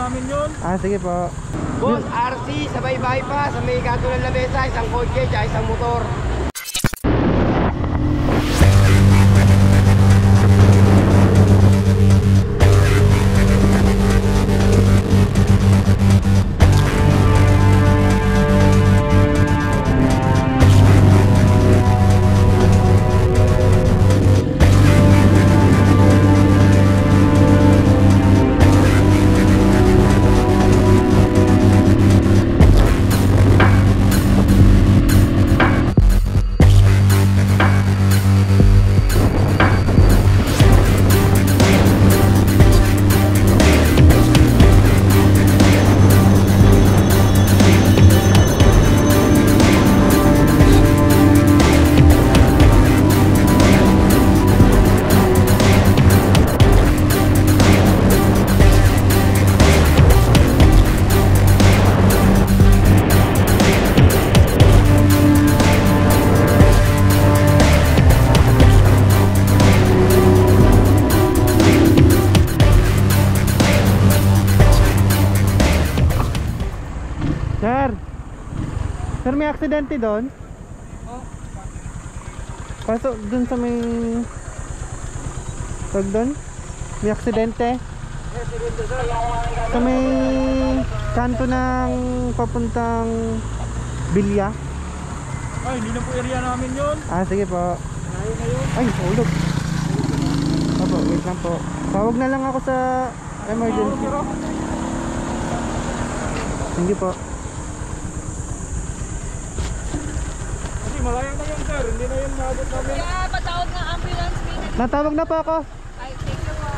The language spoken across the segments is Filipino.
namin yun. Ah, sige po. Boss, RC, sabay bypass, sa may kanto ng lamesa, isang kotse, tsaka isang motor. Sir, may aksidente doon? Pasok doon sa may... Tag doon? May aksidente? Sa may kanto ng papuntang Bilya? Ay, hindi na po area namin yun. Ah, sige po. Ay, ulog. Opo, wait lang po. Tawag na lang ako sa emergency. Hindi po. Malayang na yun, sir. Hindi na yun maabot namin. Kaya patawag ng ambulance. Natawag na po ako. Ay, thank you po.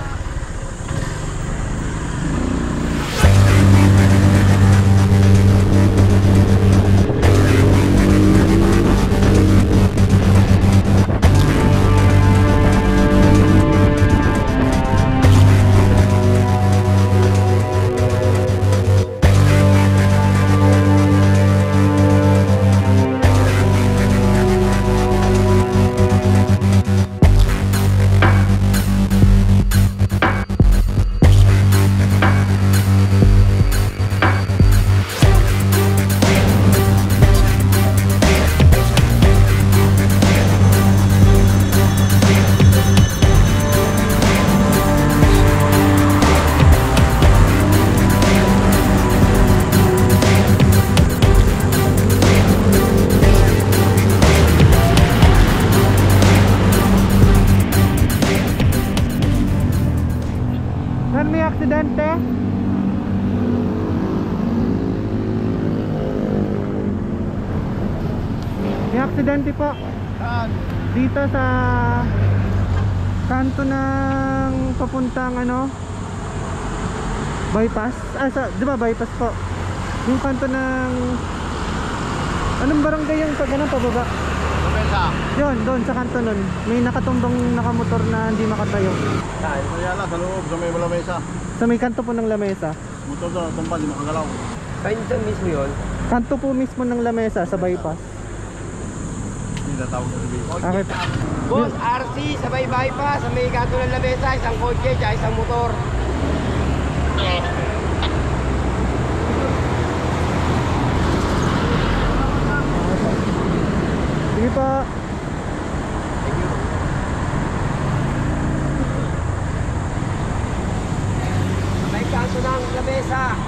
May aksidente? May aksidente po. Saan? Dito sa kanto ng papuntang ano, bypass. Ah, di ba bypass po? Yung kanto ng anong barangay yung pag ganun pababa? Lamesa. Yun, doon sa kanto nun. May nakatumbang nakamotor na hindi makatayo. Saan? Kaya lang, sa loob, sa may lamesa. Sa may kanto po ng lamesa. Motor doon, tumpa, di makagalaw. Kanto mismo yun? Kanto po mismo ng lamesa sa bypass. Hindi natawag sa sabi. Okay. Boss, RC, sabay bypass, sa may kanto ng lamesa, isang kotse, tsaka isang motor. Sige pa. Thank you. Sa may kanto ng lamesa.